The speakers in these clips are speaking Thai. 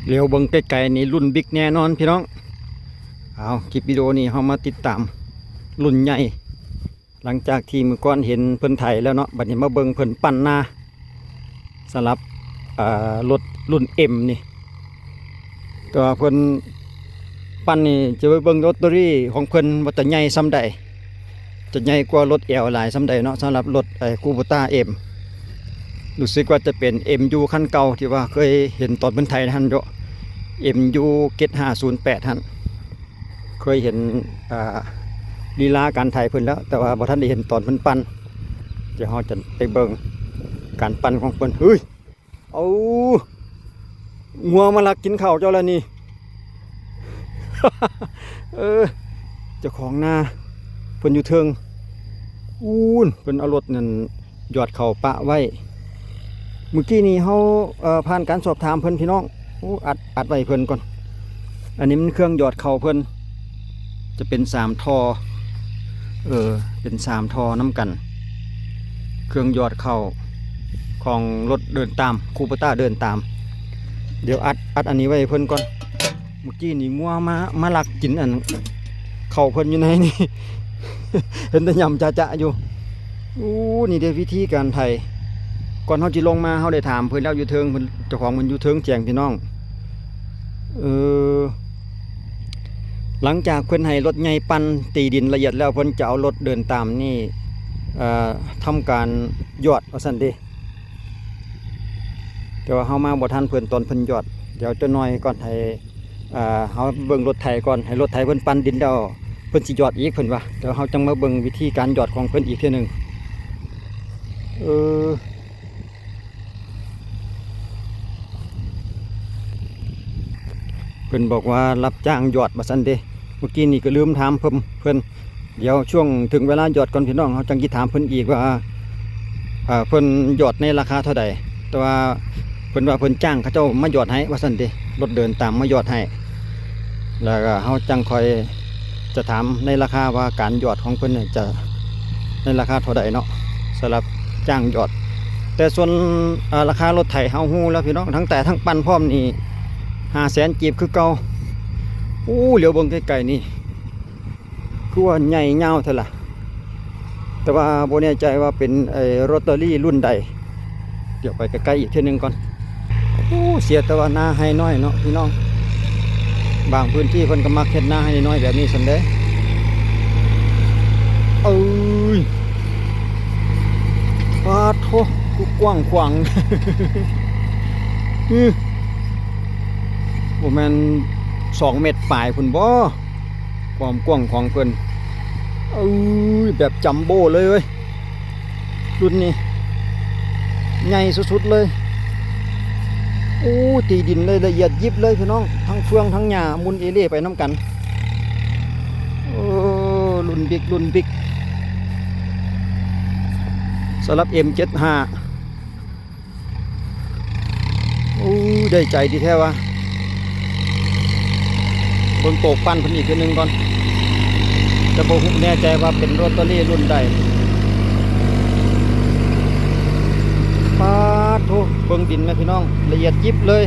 เร็วเบิ่งไกลๆนี่รุ่นบิ๊กแน่นอนพี่น้องเอาคลิปวิดีโอนี้เรามาติดตามรุ่นใหญ่หลังจากที่เมื่อก่อนเห็นเพิ่นไถแล้วเนาะบัดนี้มาเบิ่งเพิ่นปั้นหน้าสำหรับรถรุ่น M นี่ก็เพิ่นปั้นนี่จะไปเบิ่งรถตัวรี่ของเพิ่นว่าจะใหญ่ส่ำใดจะใหญ่กว่ารถ L หลายส่ำใดเนาะสำหรับรถคูโบต้า M รู้สึกว่าจะเป็น MU คันเก่าที่ว่าเคยเห็นตอนเพิ่นไถนั่นเนาะ MU 7508ท่านเคยเห็นลีลาการไถเพิ่นแล้วแต่ว่าบ่ทันได้เห็นตอนเพิ่นปั้นเดี๋ยวเราจะไปเบิ่งการปั้นของเพิ่นเฮ้ยเอางัวมาลักกินข้าวเจ้าแล้วนี่ เจ้าของนาเพิ่นอยู่เทิงเพิ่นเอารถนั่นหยอดเข้าปะไว้เมื่อกี้นี้เฮาผ่านการสอบถามเพิ่นพี่น้องอัดไว้เพิ่นก่อนอันนี้มันเครื่องหยอดเข้าเพิ่นจะเป็น3ท่อเป็น3ท่อน้ำกันเครื่องหยอดเข้าของรถเดินตามคูโบต้าเดินตามเดี๋ยวอัดอันนี้ไว้เพิ่นก่อนเมื่อกี้นี่งัวมาลักกินอันเข้าเพิ่นอยู่ในนี่ เห็นแต่ยำจะอยู่นี่เดี๋ยววิธีการไถก่อนเฮาสิลงมาเฮาได้ถามเพิ่นแล้วอยู่เทิงเพิ่นเจ้าของมันอยู่เทิงแจ้งพี่น้องหลังจากเพิ่นให้รถใหญ่ปั่นตีดินละเอียดแล้วเพิ่นจะเอารถเดินตามนี่ทำการหยอดว่าซั่นเด้แต่ว่าเฮามาบ่ทันเพิ่นตอนเพิ่นหยอดเดี๋ยวจะน้อยก่อนให้เฮาเบิ่งรถไถก่อนให้รถไถเพิ่นปั่นดินแล้วเพิ่นสิหยอดอีกเพิ่นว่าเดี๋ยวเฮาจังมาเบิ่งวิธีการหยอดของเพิ่นอีกเทื่อนึงเพิ่นบอกว่ารับจ้างหยอดว่าซั่นเด้เมื่อกี้นี่ก็ลืมถามเพิ่นเดี๋ยวช่วงถึงเวลาหยอดก่อนพี่น้องเฮาจังสิถามเพิ่นอีกว่าเพิ่นหยอดในราคาเท่าใดแต่ว่าเพิ่นว่าเพิ่นจ้างเขาเจ้ามาหยอดให้ว่าซั่นเด้รถเดินตามมาหยอดให้แล้วก็เฮาจังคอยจะถามในราคาว่าการหยอดของเพิ่นเนี่ยจะในราคาเท่าใดเนาะสำหรับจ้างหยอดแต่ส่วนราคารถไถเฮาฮู้แล้วพี่น้องทั้งแต่ทั้งปั่นพร้อมนี่500,000กีบคือเก่าเหลียวเบิ่งไกลๆนี่คือว่าใหญ่ยาวเท่าล่ะแต่ว่าบ่แน่ใจว่าเป็นรถตอรี่รุ่นใดเดี๋ยวไปใกล้ๆอีกเทื่อนึงก่อนเสียแต่ว่าหน้าให้น้อยเนาะพี่น้องบางพื้นที่เพิ่นก็มักเฮ็ดหน้าให้น้อยแบบนี้ซั่นเด้ปาโถกูกว้างขวาง บ่แม่น2 เมตรปลายพุ่นบ่ความกว้างของเพิ่นแบบจัมโบ้เลยเว้ยรุ่นนี้ใหญ่สุดๆเลยตีดินเลยละเอียดยิบเลยพี่น้องทั้งเฟืองทั้งหญ้ามุนเอเล่ไปน้ำกันรุ่นบิ๊กสำหรับ M75 ได้ใจดีแท้วะเบิ่งโตกปั้นเพิ่นอีกทีนึงก่อนจะบ่แน่ใจว่าเป็นรถตอรี่รุ่นใดปาดโถเบิ่งดินไหมพี่น้องละเอียดยิบเลย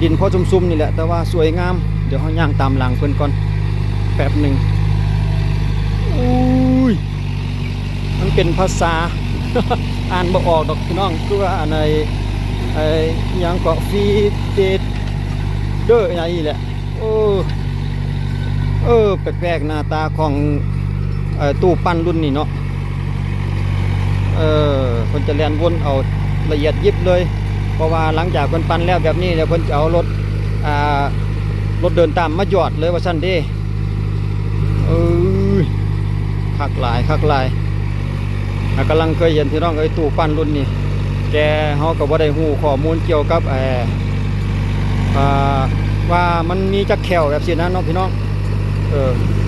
ดินพอซุ่มๆนี่แหละแต่ว่าสวยงามเดี๋ยวเฮาย่างตามหลังเพิ่นก่อนแป๊บหนึ่งมันเป็นภาษา อ่านบ่ออกดอกพี่น้องคือว่าอันยังเกาะฟีเดเดอร์อย่างนี้แหละแปลกๆหน้าตาของตู้ปั้นรุ่นนี้เนาะคนจะเรียนวนเอาละเอียดยิบเลยเพราะว่าหลังจากคนปั้นแล้วแบบนี้เดี๋ยวคนจะเอารถเดินตามมาหยอดเลยว่าซั่นเด้คักหลายกำลังเคยเห็นพี่น้องตู้ปั้นรุ่นนี้แกเฮาก็บ่ได้ฮู้ข้อมูลเกี่ยวกับว่ามันมีจักแขวแบบสินะเนาะพี่น้อง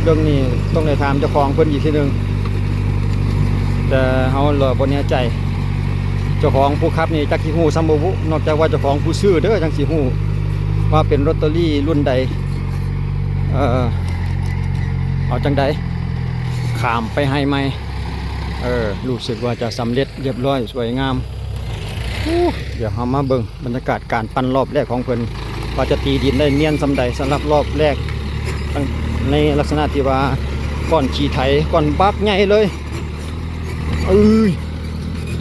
เรื่องนี้ต้องได้ถามเจ้าของเพิ่นอีกทีนึงแต่เฮาบ่แน่ใจเจ้าของผู้ขับนี่จักสิฮู้ซ้ำบ่บุนอกจากว่าเจ้าของผู้ซื้อเด้อจังสิฮู้ว่าเป็นลอตเตอรี่รุ่นใดเอาจังใดข้ามไปให้ใหม่รู้สึกว่าจะสำเร็จเรียบร้อยสวยงามเดี๋ยวเฮามาเบิ่งบรรยากาศการปั้นรอบแรกของเพิ่น ว่าจะตีดินได้เนียนสำใดสำหรับรอบแรกในลักษณะที่ว่าก้อนขี้ไถก้อนบักใหญ่เลย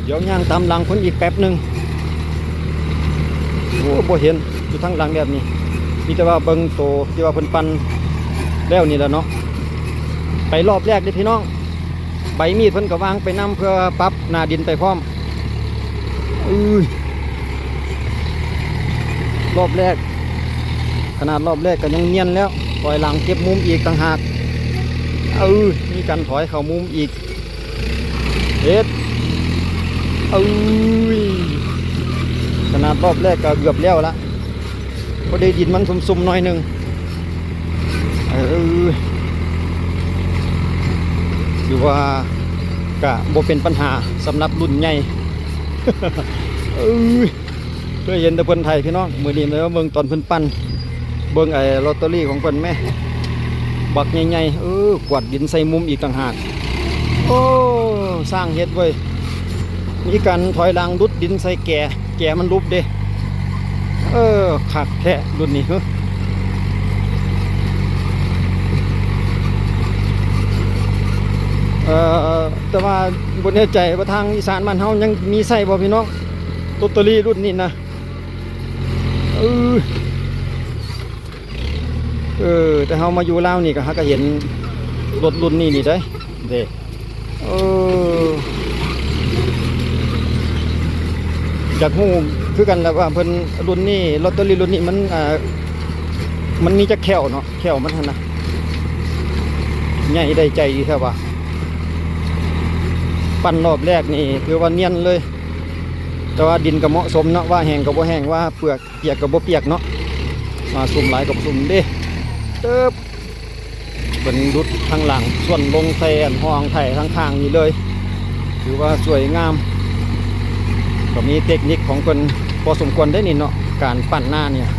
เดี๋ยวย่างตามหลังคนอีกแป๊บหนึ่งโอ้บ่เห็นอยู่ทั้งหลังแบบนี้มีแต่ว่าเบิ่งโตที่ว่าเพิ่นปั่นแล้วนี่แหละเนาะไปรอบแรกเด้อพี่น้องใบมีดเพิ่นก็วางไปนำเพื่อปรับหน้าดินไปพร้อมรอบแรกขนาดรอบแรกก็ยังเนียนแล้วปล่อยหลังเก็บมุมอีกต่างหากมีการถอยเข้ามุมอีกเฮ็ดขนาดรอบแรกก็เกือบแล้วละพอได้ดินมันซุ่มๆหน่อยหนึ่งอยู่ว่ากะบ่เป็นปัญหาสำหรับรุ่นใหญ่เคยเห็นแต่เพิ่นไทยพี่น้องมื้อนี้เลยว่าเบิ่งตอนเพิ่นปั้นเบิ่งไอ้ลอตเตอรี่ของเพิ่นแม่บักใหญ่ๆกวาดดินใส่มุมอีกต่างหากสร้างเฮ็ดเว้ยมีการถอยหลังดุดดินใส่แก่มันรุบเด้คักแท้รุ่นนี้แต่ว่าบนแน่ใจว่าทางอีสานบ้านเฮายังมีใส่บ่พี่น้องลอตเตอรี่รุ่นนี้นะแต่เฮามาอยู่ลาวนี่ก็เห็นรถรุ่นนี้นี่ได้เด้อยากฮู้คือกันแล้วว่าเพิ่นรุ่นนี้ลอตเตอรี่รุ่นนี้มันมีจักแขวเนาะแขวมันหั่นนะใหญ่ได้ใจดีแท้ว่าปั้นรอบแรกนี่คือว่าเนียนเลยแต่ว่าดินก็เหมาะสมเนาะว่าแห้งก็บ่แห้งว่าเปียกก็บ่เปียกเนาะมาสุ่มหลายกับสุ่มเด้เป็นรุดทางหลังส่วนลงแทนห้องไถ่ข้างๆนี่เลยถือว่าสวยงามก็มีเทคนิคของคนพอสมควรได้นี่เนาะการปั้นหน้าเนี่ย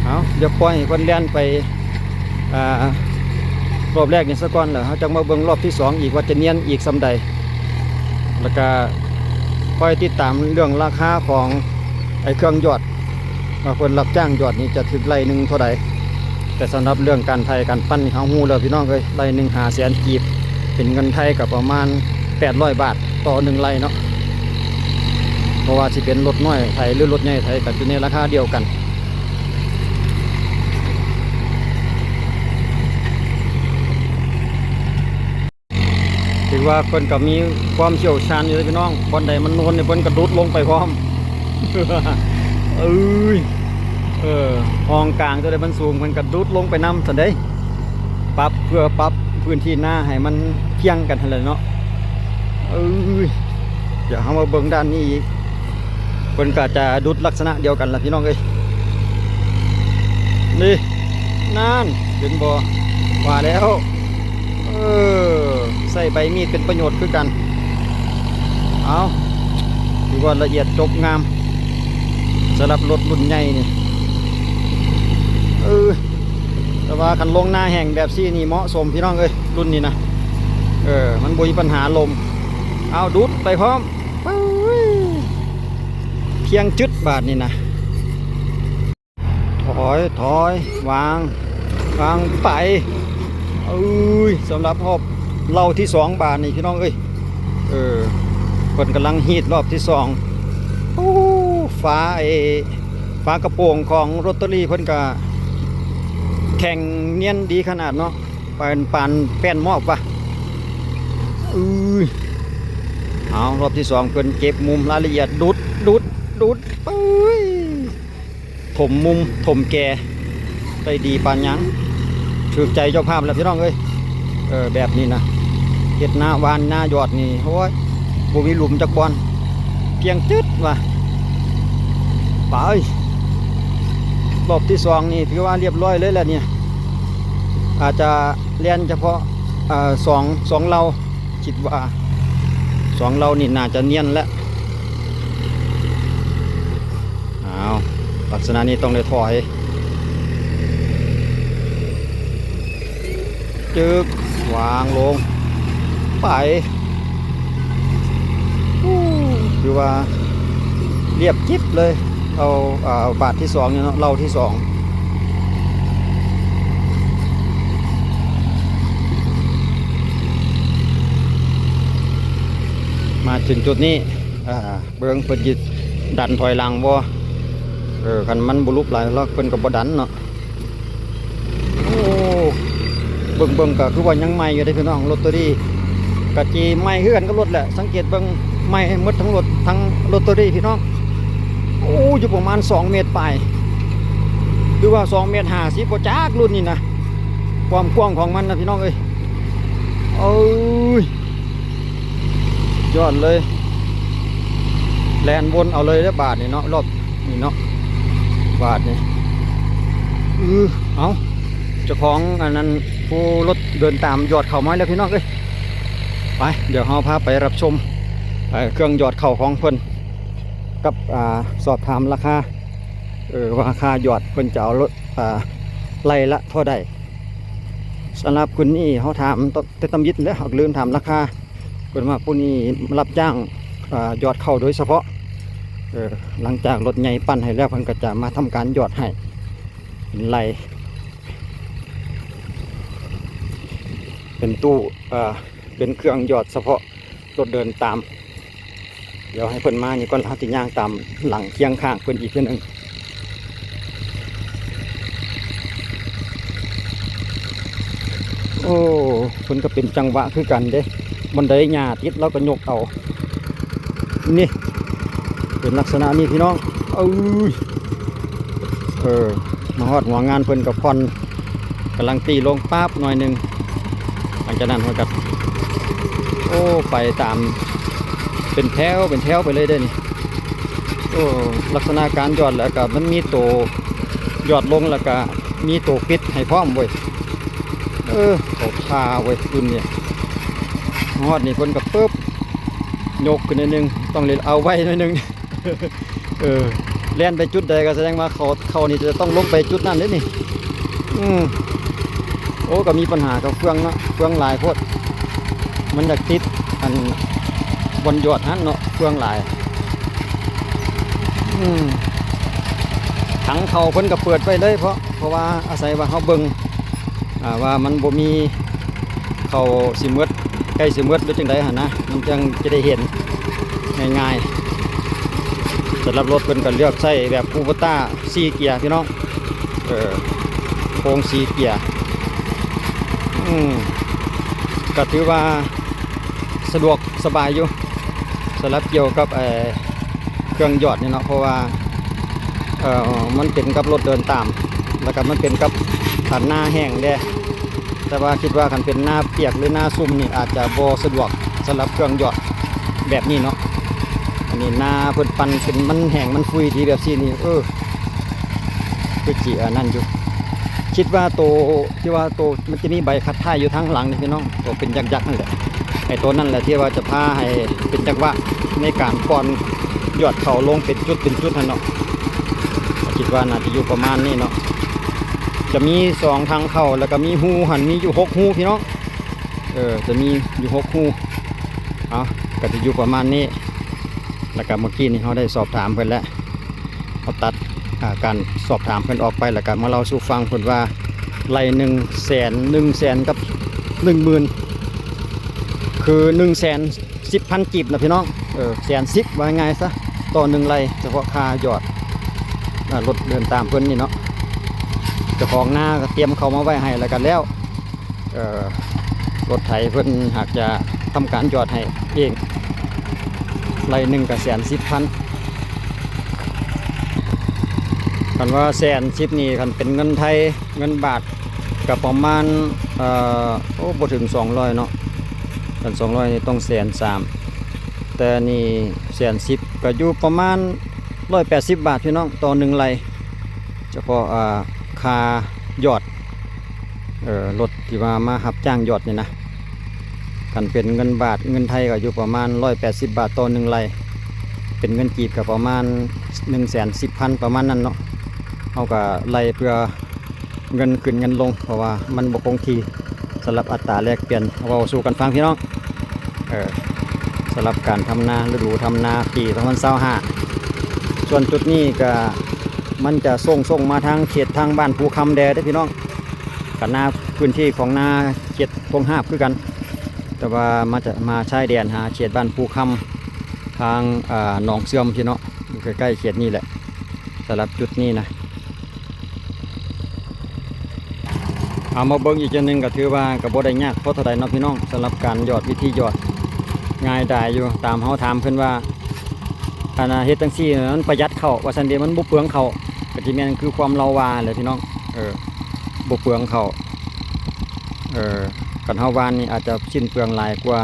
เอาเดี๋ยวปล่อยให้คนเล่นไปรอบแรกนี่ซะก่อนเหรอเขาจะมาเบิ่งรอบที่2อีกว่าจะเนียนอีกสำใดแล้วก็คอยติดตามเรื่องราคาของไอ้เครื่องหยอดว่าคนรับจ้างหยอดนี่จะถึงไร่หนึ่งเท่าใดแต่สำหรับเรื่องการไทยการปั้นนี่เขาฮู้แล้วพี่น้องเลยไร่หนึ่ง500,000 กีบเป็นเงินไทยกับประมาณ800 บาทต่อ1ไร่เนาะเพราะว่าสิเป็นรถน้อยไทยหรือรถใหญ่ไทยก็อยู่ในราคาเดียวกันถือว่าเพิ่นก็มีความเชี่ยวชาญอยู่พี่น้องบอนใดมันโน่นเนี่ยเพิ่นกระดุดลงไปพร้อมห้องกลางตัวใดมันสูงเพิ่นกระดุดลงไปนำซั่นเด้ปรับเพื่อปรับพื้นที่หน้าให้มันเพียงกันหั่นแหละเนาะเดี๋ยวเฮามาเบิ่งด้านนี้อีกเพิ่นก็จะดุดลักษณะเดียวกันล่ะพี่น้องเอ้ยนี่นั่นเห็นบ่ว่าแล้วใส่ใบมีดเป็นประโยชน์คือกันเอาถือว่าละเอียดจบงามสำหรับรถรุ่นใหญ่นี่แต่ว่าคันลงหน้าแห่งแบบซี่นี่เหมาะสมพี่น้องเอ้ยรุ่นนี้นะมันบ่มีปัญหาลมเอาดูดไปพร้อมเพียงจุดบาทนี่นะถอยวางไปสำหรับรอบเล่าที่2 บาทนี่พี่น้องเอ้ยคนกำลังฮีดรอบที่2ฝากระโปรงของรถตอรี่เพิ่นก็แข่งเนียนดีขนาดเนาะปานแป้นหม้อปะเอารอบที่2เพิ่นเก็บมุมรายละเอียดดูดถมมุมถมแกได้ดีปานยังถูกใจเจ้าภาพแล้วพี่น้องเอ้ยแบบนี้นะเฮ็ดหน้าวานหน้าหยอดนี่โอ้ยบ่มีหลุมจักบอลเพียงจึ๊ดว่ะไปรอบที่2นี่ถือว่าเรียบร้อยเลยแหละเนี่ยอาจจะเรียนเฉพาะสองเราคิดว่า2เรานี่น่าจะเนียนแล้วลักษณะนี้ต้องได้ถอยจึกวางลงไปคือว่า เรียบจิ๊บเลยเอาบาทที่สองเนี่ยเนาะเราที่สองมาถึงจุดนี้เบิ้งเพิ่นยึดดันถอยหลังบ่คันมันบุลุกหลายแล้วเพิ่นก็บ่ดันเนาะโอ้เบิ่งก็คือว่ายังใหม่อยู่ได้พี่น้องรถตัวนี้กะจีใหม่คือกันกับรถแหละสังเกตเบิ่งใหม่หมดทั้งรถทั้งรถตัวนี้พี่น้องโอ้อยู่ประมาณ2 เมตรปลายหรือว่า2 เมตร50บ่จักรุ่นนี้นะความกว้างของมันนะพี่น้องเอ้ยโอ้ยยอดเลยแลนวนเอาเลยแล้วบาทนี่เนาะรอบนี่เนาะบาทนี่เอาเจ้าของอันนั้นผู้รถเดินตามยอดเข่าไม้แล้วพี่น้องเอ้ยไปเดี๋ยวเราพาไปรับชมเครื่องยอดเข่าของเพิ่นกับสอบถามราคาว่าราคายอดเพิ่นจะเอารถไล่ละเท่าใดสำหรับคุณนี่เขาถามแต่ตำยิดแล้วเขาลืมถามราคาเพิ่นว่าผู้นี้รับจ้างยอดเข่าโดยเฉพาะหลังจากรถใหญ่ปั้นให้แล้วเพิ่นก็จะมาทำการยอดให้ไล่เป็นตู้เป็นเครื่องยอดเฉพาะรถเดินตามเดี๋ยวให้เพิ่นมานี่ก่อนเขาติย่างตามหลังเคียงข้างเพิ่นอีกเพื่อนหนึ่งโอ้เพิ่นก็เป็นจังหวะคือกันเด้บันไดหญ้าติดแล้วก็ยกเอานี่เป็นลักษณะนี้พี่น้องมาฮอดหัวงานเพิ่นกับพรกำลังตีลงป๊าบหน่อยหนึ่งหลังจากนั้นเพิ่นก็ไปตามเป็นแถวไปเลยเด้นี่ลักษณะการยอดแล้วก็มันมีโตยอดลงแล้วก็มีโตปิดให้พร้อมเว้ยเขาพาเว้ยรุ่นเนี่ยฮอดนี่เพิ่นก็ปึ๊บยกขึ้นนิดนึงต้องเลยเอาไว้นิดนึงเล่นไปจุดใดก็แสดงว่าเขานี่จะต้องลงไปจุดนั้นเลยนี่ก็มีปัญหากับเฟืองเนาะเฟืองลายโพดมันจะติดอันบนยอดหันเนาะเฟืองลายถังเขาเพิ่นก็เปิดไปเลยเพราะว่าอาศัยว่าเขาเบิ่งว่ามันบ่มีเขาสิมืดใกล้สิมืดหรือจังไดหั่นนะมันจังจะได้เห็นง่ายๆสำหรับรถเพิ่นก็เลือกใช้แบบคูโบต้า4 เกียร์พี่น้องโค้ง4 เกียร์ก็ถือว่าสะดวกสบายอยู่สำหรับเกี่ยวกับเครื่องยอดนี่เนาะเพราะว่ามันเป็นกับรถเดินตามแล้วก็มันเป็นกับขันหน้าแห้งเด้แต่ว่าคิดว่าคันเป็นหน้าเปียกหรือหน้าซุ่มนี่อาจจะบ่สะดวกสำหรับเครื่องยอดแบบนี้เนาะอันนี้หน้าเพิ่นปั่นเป็นมันแห้งมันฟุยทีแบบนี้คือจีนั่นอยู่คิดว่ามันจะมีใบคัดท้ายอยู่ทั้งหลังนี่พี่น้องตัวเป็นยักษ์นั่นแหละไอ้ตัวนั่นแหละที่ว่าจะพาให้เป็นจังหวะในการป้อนยอดเข่าลงเป็นจุดนั่นเนาะคิดว่าน่าจะอยู่ประมาณนี้เนาะจะมี2 ทางเข้าแล้วก็มีหูหันมีอยู่6 หูพี่น้องจะมีอยู่6 หูก็จะอยู่ประมาณนี้แล้วก็เมื่อกี้นี่เขาได้สอบถามเพิ่นแล้วเขาตัดการสอบถามเพิ่นออกไปแล้วก็มาเล่าสู่ฟังเพิ่นว่าไล่100,000กับ 10,000คือ110,000 กีบนะพี่น้อง110,000ว่าง่ายซะต่อ1 ไร่เฉพาะค่ายอดรถเดินตามเพิ่นนี่เนาะเจ้าของหน้าก็เตรียมเขามาไว้ให้แล้วกันแล้วรถไถเพิ่นหากจะทำการยอดให้เองไร่1ก็110,000คันว่า110,000นี่คันเป็นเงินไทยเงินบาทก็ประมาณบ่ถึง200เนาะคัน200นี่ต้อง130,000แต่นี่110,000ก็อยู่ประมาณ180 บาทพี่น้องต่อ1 ไร่เฉพาะค่ายอดรถที่มาหับจ้างยอดนี่นะกันเป็นเงินบาทเงินไทยก็อยู่ประมาณ180 บาทต่อ1 ไร่เป็นเงินกีบก็ประมาณ110,000ประมาณนั้นเนาะเอาก็ไล่เพื่อเงินขึ้นเงินลงเพราะว่ามันบ่คงที่สำหรับอัตราแลกเปลี่ยนเอาสู่กันฟังพี่น้องสำหรับการทำนาฤดูทำนาปี2025 ส่วนจุดนี้ก็มันจะส่งมาทางเขตทางบ้านภูคำแดได้อพี่น้องกันนาพื้นที่ของนาเขตพงหาบคือกัน แต่ว่ามาชายแดนหาเขตบ้านภูคำทางหนองเสื่อมพี่น้องอยู่ใกล้ๆเขตนี้แหละสำหรับจุดนี้นะเอามาเบิ่งอีกจุดหนึ่งก็ถือว่ากับบ่ได้ยากเพราะเท่าใดเนาะพี่น้องสำหรับการหยอดวิธีหยอดง่ายได้อยู่ตามเฮาถามเพิ่นว่าอันเฮ็ดจังซี่มันประหยัดเข้าว่าซั่นเด้มันบ่เปลืองเข้าก็สิแม่นคือความเราว่าแหละพี่น้องบ่เปลืองเข้ากันเฮาวานนี่อาจจะสิ้นเปลืองหลายกว่า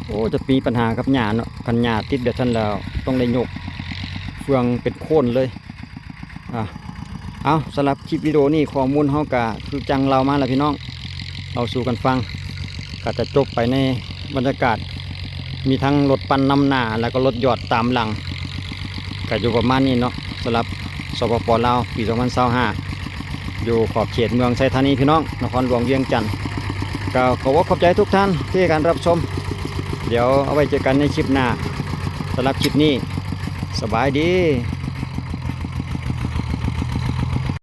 โอ้จะมีปัญหากับหญ้าเนาะกันหญ้าติดแบบนั้นแล้วต้องได้ยกเฟืองเป็นโค่นเลยเอาสำหรับคลิปวิดีโอนี้ข้อมูลเฮากะคือจังเรามาแล้วพี่น้องเราสู่กันฟังก็จะจบไปในบรรยากาศมีทั้งรถปั่นนำหน้าแล้วก็รถหยอดตามหลังก็อยู่ประมาณนี้เนาะสำหรับสปป.ลาวปี 2025อยู่ขอบเขตเมืองไชยธานีพี่น้องนครหลวงเวียงจันทร์ก็ขอบใจทุกท่านที่ให้การรับชมเดี๋ยวเอาไว้เจอกันในคลิปหน้าสำหรับคลิปนี้สบายดี